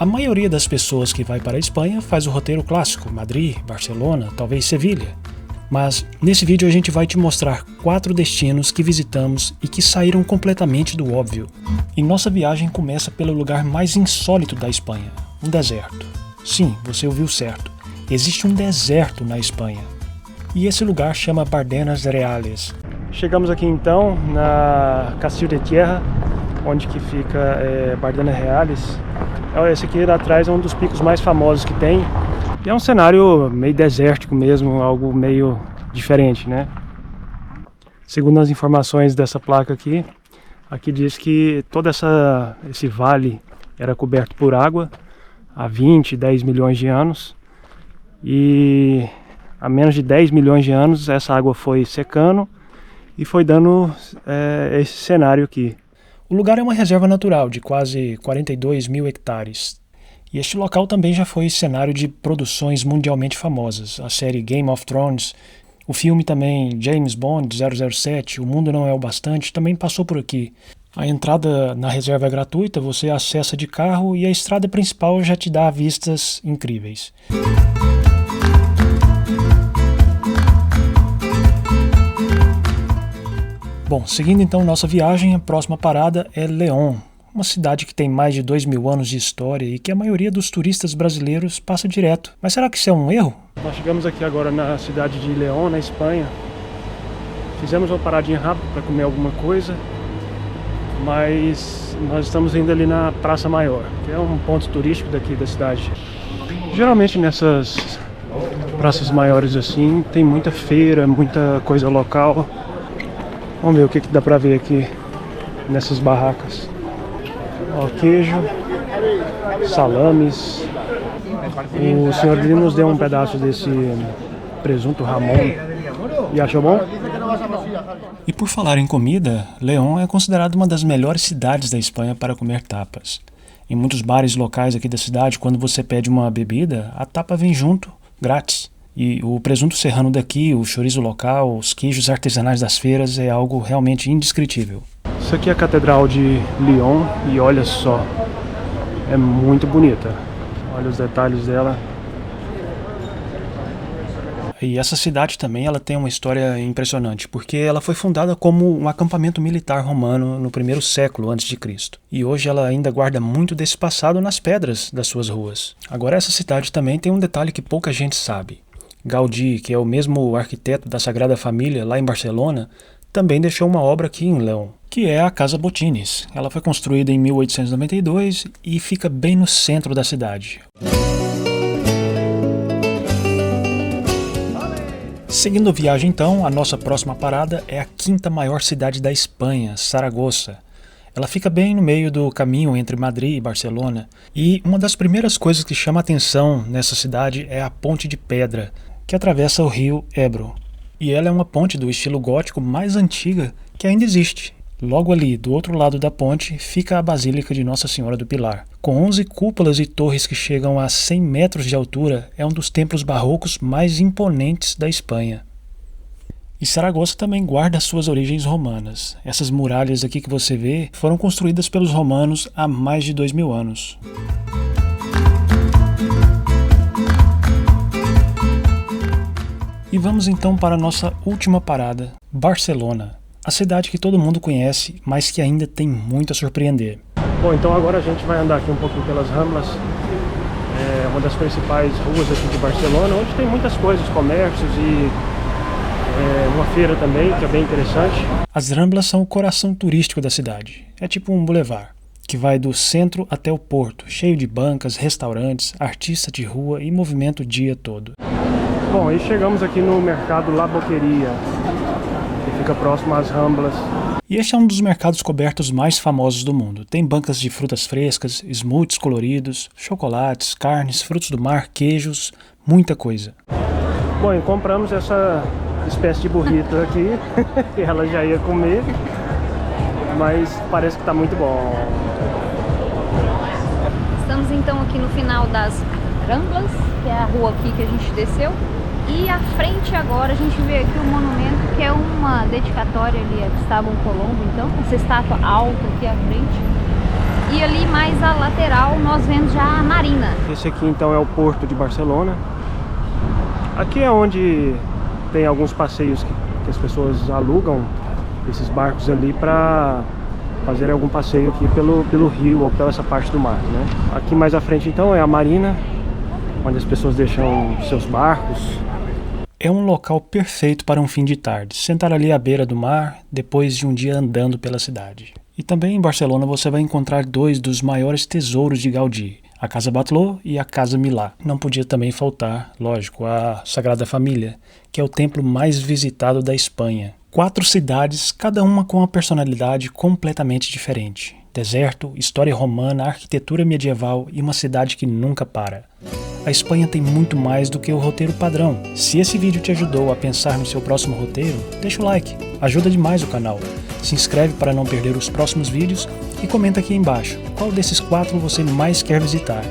A maioria das pessoas que vai para a Espanha faz o roteiro clássico, Madrid, Barcelona, talvez Sevilha. Mas nesse vídeo a gente vai te mostrar 4 destinos que visitamos e que saíram completamente do óbvio. E nossa viagem começa pelo lugar mais insólito da Espanha, um deserto. Sim, você ouviu certo. Existe um deserto na Espanha. E esse lugar chama Bardenas Reales. Chegamos aqui então na Castillo de Tierra, onde que fica Bardenas Reales. Esse aqui atrás é um dos picos mais famosos que tem. E é um cenário meio desértico mesmo, algo meio diferente, né? Segundo as informações dessa placa aqui, aqui diz que todo esse vale era coberto por água há 10 milhões de anos. E há menos de 10 milhões de anos essa água foi secando e foi dando esse cenário aqui. O lugar é uma reserva natural de quase 42 mil hectares. E este local também já foi cenário de produções mundialmente famosas. A série Game of Thrones, o filme também James Bond 007, O Mundo Não É o Bastante, também passou por aqui. A entrada na reserva é gratuita, você acessa de carro e a estrada principal já te dá vistas incríveis. Bom, seguindo então nossa viagem, a próxima parada é León, uma cidade que tem mais de 2.000 anos de história e que a maioria dos turistas brasileiros passa direto. Mas será que isso é um erro? Nós chegamos aqui agora na cidade de León, na Espanha. Fizemos uma paradinha rápida para comer alguma coisa, mas nós estamos indo ali na Praça Maior, que é um ponto turístico daqui da cidade. Geralmente nessas praças maiores assim, tem muita feira, muita coisa local. Vamos ver o que dá pra ver aqui nessas barracas. Ó, queijo, salames. O senhor ali nos deu um pedaço desse presunto Ramon. E achou bom? E por falar em comida, León é considerado uma das melhores cidades da Espanha para comer tapas. Em muitos bares locais aqui da cidade, quando você pede uma bebida, a tapa vem junto, grátis. E o presunto serrano daqui, o chouriço local, os queijos artesanais das feiras é algo realmente indescritível. Isso aqui é a Catedral de Lyon e olha só, é muito bonita. Olha os detalhes dela. E essa cidade também ela tem uma história impressionante, porque ela foi fundada como um acampamento militar romano no 1º século a.C. E hoje ela ainda guarda muito desse passado nas pedras das suas ruas. Agora essa cidade também tem um detalhe que pouca gente sabe. Gaudí, que é o mesmo arquiteto da Sagrada Família lá em Barcelona, também deixou uma obra aqui em León, que é a Casa Botines. Ela foi construída em 1892 e fica bem no centro da cidade. Seguindo a viagem então, a nossa próxima parada é a 5ª maior cidade da Espanha, Saragoça. Ela fica bem no meio do caminho entre Madrid e Barcelona, e uma das primeiras coisas que chama a atenção nessa cidade é a Ponte de Pedra, que atravessa o rio Ebro. E ela é uma ponte do estilo gótico mais antiga que ainda existe. Logo ali, do outro lado da ponte, fica a Basílica de Nossa Senhora do Pilar. Com 11 cúpulas e torres que chegam a 100 metros de altura, é um dos templos barrocos mais imponentes da Espanha. E Saragoça também guarda suas origens romanas. Essas muralhas aqui que você vê foram construídas pelos romanos há mais de 2.000 anos. E vamos então para a nossa última parada, Barcelona. A cidade que todo mundo conhece, mas que ainda tem muito a surpreender. Bom, então agora a gente vai andar aqui um pouquinho pelas Ramblas. É uma das principais ruas aqui de Barcelona, onde tem muitas coisas, comércios e uma feira também, que é bem interessante. As Ramblas são o coração turístico da cidade. É tipo um boulevard, que vai do centro até o porto, cheio de bancas, restaurantes, artistas de rua e movimento o dia todo. Bom, e chegamos aqui no mercado La Boqueria, que fica próximo às Ramblas. E este é um dos mercados cobertos mais famosos do mundo. Tem bancas de frutas frescas, smoothies coloridos, chocolates, carnes, frutos do mar, queijos, muita coisa. Bom, e compramos essa espécie de burrito aqui, que ela já ia comer, mas parece que está muito bom. Estamos então aqui no final das Ramblas, que é a rua aqui que a gente desceu. E à frente agora a gente vê aqui um monumento que é uma dedicatória ali a Cristóbal Colombo, então, essa estátua alta aqui à frente. E ali mais a lateral nós vemos já a marina. Esse aqui então é o Porto de Barcelona. Aqui é onde tem alguns passeios que as pessoas alugam esses barcos ali para fazer algum passeio aqui pelo rio ou pela essa parte do mar, né? Aqui mais à frente então é a marina, onde as pessoas deixam seus barcos. É um local perfeito para um fim de tarde, sentar ali à beira do mar, depois de um dia andando pela cidade. E também em Barcelona você vai encontrar dois dos maiores tesouros de Gaudí, a Casa Batlló e a Casa Milà. Não podia também faltar, lógico, a Sagrada Família, que é o templo mais visitado da Espanha. 4 cidades, cada uma com uma personalidade completamente diferente. Deserto, história romana, arquitetura medieval e uma cidade que nunca para. A Espanha tem muito mais do que o roteiro padrão. Se esse vídeo te ajudou a pensar no seu próximo roteiro, deixa o like, ajuda demais o canal. Se inscreve para não perder os próximos vídeos e comenta aqui embaixo qual desses 4 você mais quer visitar.